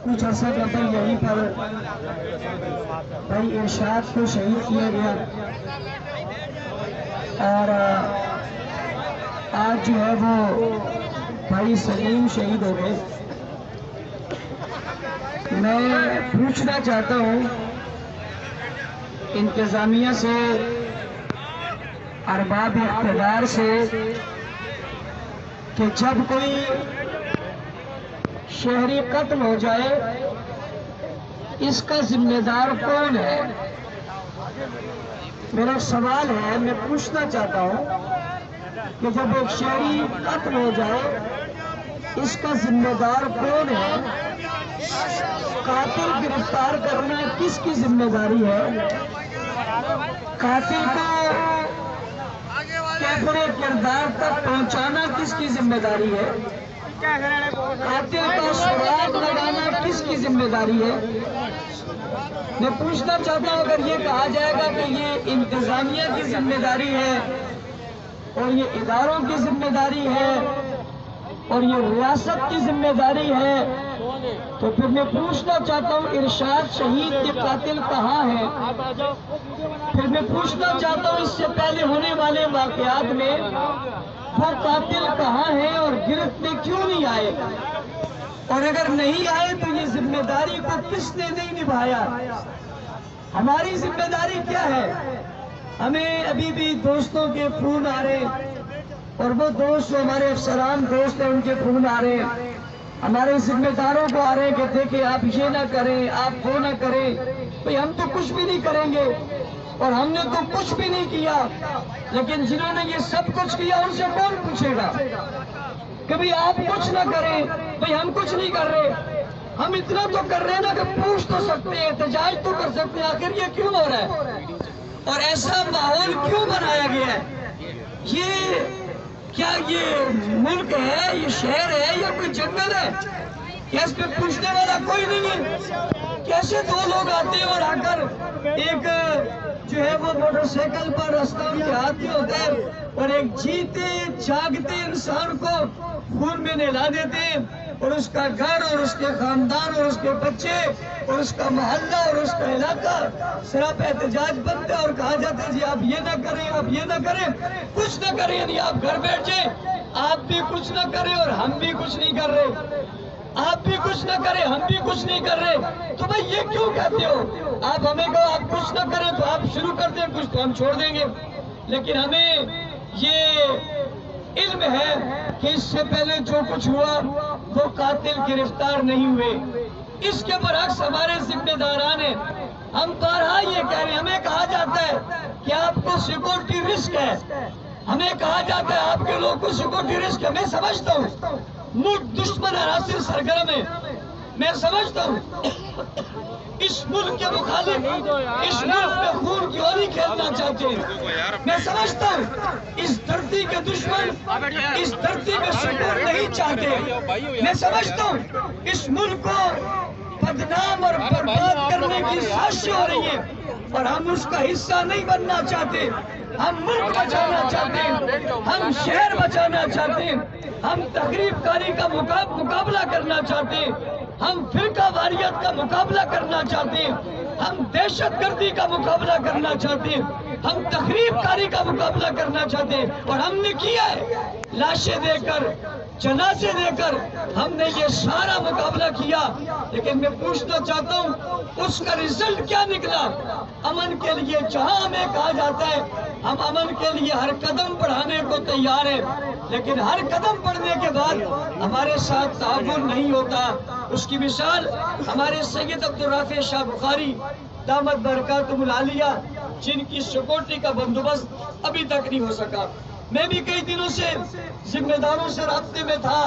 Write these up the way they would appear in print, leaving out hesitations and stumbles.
کچھ عرصہ قبل یہیں پر بھائی ارشاد کو شہید کیا گیا اور آج جو ہے وہ بھائی سلیم شہید ہو گئے۔ میں پوچھنا چاہتا ہوں انتظامیہ سے، ارباب اقتدار سے کہ جب کوئی شہری قتل ہو جائے اس کا ذمہ دار کون ہے؟ میرا سوال ہے، میں پوچھنا چاہتا ہوں کہ جب ایک شہری قتل ہو جائے اس کا ذمہ دار کون ہے؟ قاتل گرفتار کرنا کس کی ذمہ داری ہے؟ قاتل کو کیفر کردار تک پہنچانا کس کی ذمہ داری ہے؟ قاتل کا سراغ لگانا کس کی ذمہ داری ہے؟ میں پوچھنا چاہتا ہوں، اگر یہ کہا جائے گا کہ یہ انتظامیہ کی ذمہ داری ہے اور یہ اداروں کی ذمہ داری ہے اور یہ ریاست کی ذمہ داری ہے، تو پھر میں پوچھنا چاہتا ہوں ارشاد شہید کے قاتل کہاں ہیں؟ پھر میں پوچھنا چاہتا ہوں اس سے پہلے ہونے والے واقعات میں وہ قاتل کہاں ہیں اور گرفت میں کیوں نہیں آئے؟ اور اگر نہیں آئے تو یہ ذمہ داری کو کس نے نہیں نبھایا؟ ہماری ذمہ داری کیا ہے؟ ہمیں ابھی بھی دوستوں کے فون آ رہے اور وہ دوست جو ہمارے افسران دوست ہیں ان کے فون آ رہے ہیں، ہمارے ذمہ داروں کو آ رہے ہیں کہ دیکھیں آپ یہ نہ کریں، آپ وہ نہ کریں۔ بھئی ہم تو کچھ بھی نہیں کریں گے اور ہم نے تو کچھ بھی نہیں کیا، لیکن جنہوں نے یہ سب کچھ کیا ان سے کون پوچھے گا؟ کبھی آپ کچھ نہ کریں، بھئی ہم کچھ نہیں کر رہے، ہم اتنا تو کر رہے ہیں نا کہ پوچھ تو سکتے ہیں، احتجاج تو کر سکتے ہیں، آخر یہ کیوں ہو رہا ہے اور ایسا ماحول کیوں بنایا گیا ہے؟ کیا یہ ملک ہے، یہ شہر ہے یا کوئی جنگل ہے؟ کیا اس پہ پوچھنے والا کوئی نہیں ہے؟ کیسے دو لوگ آتے ہیں اور آ کر ایک جو ہے وہ موٹر سائیکل پر راستہ ان کے ہاتھ میں ہوتا ہے اور ایک جیتے جاگتے انسان کو خون میں نہلا دیتے ہیں اور اس کا گھر اور اس کے خاندان اور اس کے بچے اور اس کا محلہ اور اس کا علاقہ صرف احتجاج بنتے اور کہا جاتا ہے جی آپ یہ نہ کریں، آپ یہ نہ کریں، کچھ نہ کریں، یعنی آپ گھر بیٹھ جائیں، آپ بھی کچھ نہ کریں اور ہم بھی کچھ نہیں کر رہے، آپ بھی کچھ نہ کریں ہم بھی کچھ نہیں کر رہے، تو بھئی یہ کیوں کہتے ہو؟ آپ ہمیں کہو آپ کچھ نہ کریں تو آپ شروع کر دیں کچھ تو ہم چھوڑ دیں گے، لیکن ہمیں یہ علم ہے کہ اس سے پہلے جو کچھ ہوا وہ قاتل گرفتار نہیں ہوئے، اس کے برعکس ہمارے ذمہ داران ہیں۔ ہم بارہا یہ کہہ رہے ہیں، ہمیں کہا جاتا ہے کہ آپ کو سیکورٹی رسک ہے، ہمیں کہا جاتا ہے آپ کے لوگ کو سیکورٹی رسک ہے، میں سمجھتا ہوں ملک دشمن عناصر سرگرم ہے، میں سمجھتا ہوں اس ملک کے مخالف اس ملک میں خون کی ہولی کھیلنا چاہتے ہیں، میں سمجھتا ہوں اس دھرتی کے دشمن اس دھرتی میں سکون نہیں چاہتے، میں سمجھتا ہوں اس ملک کو بدنام اور برباد کرنے کی سازشیں ہو رہی ہیں اور ہم اس کا حصہ نہیں بننا چاہتے، ہم ملک بچانا چاہتے ہیں، ہم شہر بچانا چاہتے ہیں، ہم تخریب کاری کا مقابلہ کرنا چاہتے ہیں، ہم فرقہ واریت کا مقابلہ کرنا چاہتے ہیں، ہم دہشت گردی کا مقابلہ کرنا چاہتے ہیں، ہم تخریب کاری کا مقابلہ کرنا چاہتے ہیں اور ہم نے کیا ہے، لاشیں دے کر جنازے دے کر ہم نے یہ سارا مقابلہ کیا، لیکن میں پوچھنا چاہتا ہوں اس کا رزلٹ کیا نکلا؟ امن کے لیے جہاں ہمیں کہا جاتا ہے ہم امن کے لیے ہر قدم بڑھانے کو تیار ہیں، لیکن ہر قدم بڑھنے کے بعد ہمارے ساتھ تعاون نہیں ہوتا۔ اس کی مثال ہمارے سید عبدالرافع شاہ بخاری دامت برکاتہ العالیہ جن کی سیکورٹی کا بندوبست ابھی تک نہیں ہو سکا۔ میں بھی کئی دنوں سے ذمہ داروں سے رابطے میں تھا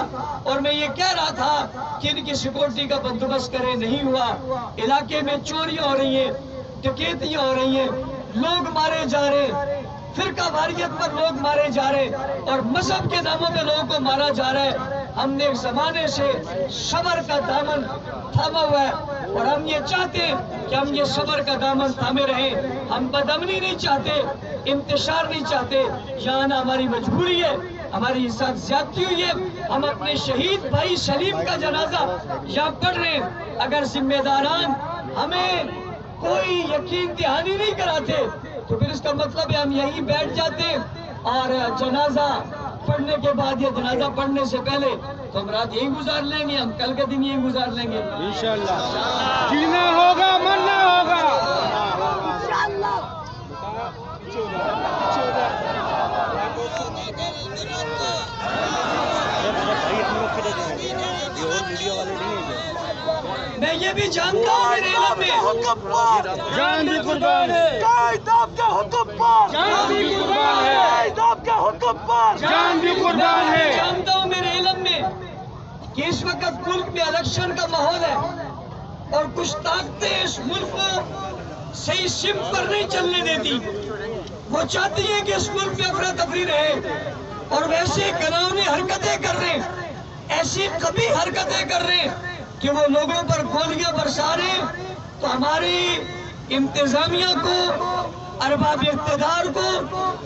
اور میں یہ کہہ رہا تھا کہ ان کی سیکورٹی کا بندوبست کریں، نہیں ہوا۔ علاقے میں چوریاں ہو رہی ہیں، ڈکیتیاں ہو رہی ہیں، لوگ مارے جا رہے ہیں، فرقہ واریت پر لوگ مارے جا رہے ہیں اور مذہب کے ناموں پہ لوگوں کو مارا جا رہا ہے۔ ہم نے ایک زمانے سے صبر کا دامن تھاما ہوا ہے اور ہم یہ چاہتے ہیں کہ ہم یہ صبر کا دامن تھامے رہیں۔ ہم بدامنی نہیں چاہتے، انتشار نہیں چاہتے، یہاں آنا ہماری مجبوری ہے ہماری ساتھ زیادتی ہوئی ہے، ہم اپنے شہید بھائی سلیم کا جنازہ یہاں پڑھ رہے ہیں۔ اگر ذمہ داران ہمیں کوئی یقین دہانی نہیں کراتے تو پھر اس کا مطلب ہے ہم یہیں بیٹھ جاتے اور جنازہ پڑھنے کے بعد یا جنازہ پڑھنے سے پہلے تو ہم رات یہیں گزار لیں گے، ہم کل کے دن یہیں گزار لیں گے انشاءاللہ۔ جینا ہوگا، مرنا ہوگا۔ میں یہ بھی جانتا ہوں میرے علم میں جان بھی قربان ہے، قائد آپ کے حکم پر، جان بھی قربان ہے، قائد آپ کے حکم پر، جان بھی قربان میں ہے۔ جانتا ہوں میرے علم میں کہ اس وقت ملک میں الیکشن کا ماحول ہے اور کچھ طاقتیں اس ملک کو صحیح سمت پر نہیں چلنے دیتی۔ وہ چاہتی ہیں کہ اس ملک میں افراتفری رہے اور ویسے گناؤنی حرکتیں کر رہے ہیں، ایسی قبیح حرکتیں کر رہے ہیں کہ وہ لوگوں پر گولیاں برسا رہے ہیں۔ تو ہماری انتظامیہ کو، ارباب اقتدار کو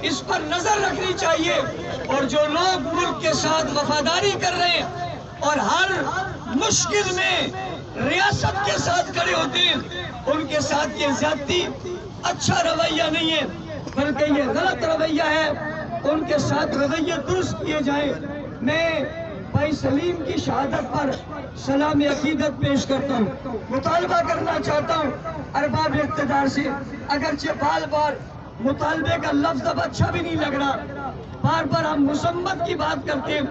اس پر نظر رکھنی چاہیے، اور جو لوگ ملک کے ساتھ وفاداری کر رہے ہیں اور ہر مشکل میں ریاست کے ساتھ کھڑے ہوتے ہیں، ان کے ساتھ یہ زیادتی اچھا رویہ نہیں ہے بلکہ یہ غلط رویہ ہے۔ ان کے ساتھ رویہ درست کیے جائیں۔ میں بھائی سلیم کی شہادت پر سلام عقیدت پیش کرتا ہوں، مطالبہ کرنا چاہتا ہوں ارباب اقتدار سے، اگرچہ بار بار مطالبے کا لفظ اب اچھا بھی نہیں لگ رہا، بار بار ہم مذمت کی بات کرتے ہیں،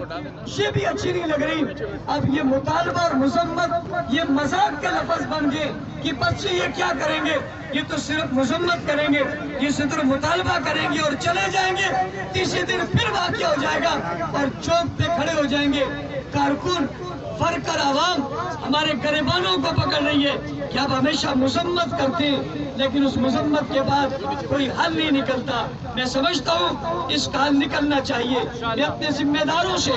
یہ بھی اچھی نہیں لگ رہی۔ اب یہ مطالبہ اور مذمت یہ مذاق کا لفظ بن گئے کہ بچے یہ کیا کریں گے، یہ تو صرف مذمت کریں گے، تیسرے دن مطالبہ کریں گے اور چلے جائیں گے، تیسرے دن پھر واقعہ ہو جائے گا اور چوک پہ کھڑے ہو جائیں گے۔ کارکن فرقر عوام ہمارے گریبانوں کو پکڑ رہی ہے کہ اب ہمیشہ مذمت کرتے ہیں لیکن اس مذمت کے بعد کوئی حل نہیں نکلتا۔ میں سمجھتا ہوں اس کا حل نکلنا چاہیے۔ میں اپنے ذمہ داروں سے،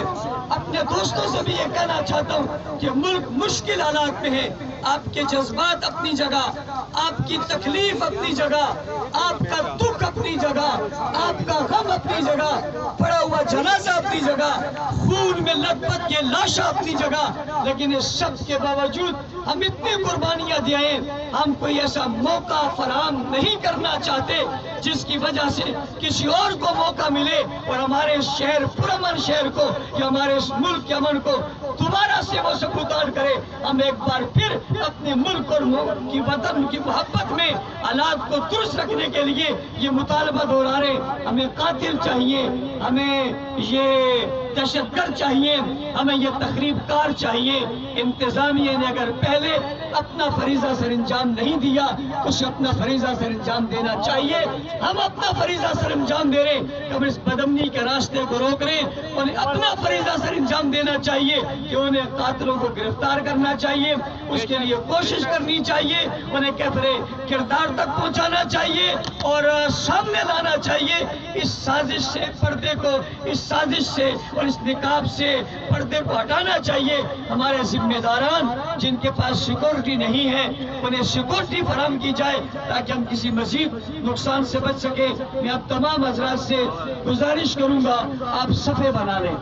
اپنے دوستوں سے بھی یہ کہنا چاہتا ہوں کہ ملک مشکل حالات میں ہے، آپ کے جذبات اپنی جگہ، آپ کی تکلیف اپنی جگہ، آپ کا دکھ اپنی جگہ، آپ کا غم اپنی جگہ، پڑا ہوا جنازہ اپنی جگہ، خون میں لت پت یہ لاشیں اپنی جگہ، لیکن اس سب کے باوجود ہم اتنی قربانیاں دیں، ہم کوئی ایسا موقع فراہم نہیں کرنا چاہتے جس کی وجہ سے کسی اور کو موقع ملے اور ہمارے شہر پرامن شہر کو یا ہمارے اس ملک کے امن کو دوبارہ سے وہ سبوتار کرے۔ ہم ایک بار پھر اپنے ملک اور کی وطن کی محبت میں حالات کو درست رکھنے کے لیے یہ مطالبہ دہرا رہے ہیں۔ ہمیں قاتل چاہیے، ہمیں یہ دہشت گرد چاہیے، ہمیں یہ تخریب کار چاہیے۔ انتظامیہ نے اگر پہلے اپنا فریضہ سر انجام نہیں دیا، اسے اپنا فریضہ سر انجام دینا چاہیے۔ ہم اپنا فریضہ سر انجام دے رہے ہیں کہ ہم اس بدامنی کے راستے کو روک رہے ہیں، انہیں اپنا فریضہ سر انجام دینا چاہیے کہ انہیں قاتلوں کو گرفتار کرنا چاہیے، اس کے لیے کوشش کرنی چاہیے، انہیں کیفرے کردار تک پہنچانا چاہیے اور سامنے لانا چاہیے۔ اس سازش سے پردے کو، اس سازش سے اور اس نقاب سے پردے کو ہٹانا چاہیے۔ ہمارے ذمہ داران جن کے پاس سیکورٹی نہیں ہے انہیں سیکورٹی فراہم کی جائے تاکہ ہم کسی مزید نقصان سے بچ سکیں۔ میں اب تمام حضرات سے گزارش کروں گا آپ صفحے بنا لیں۔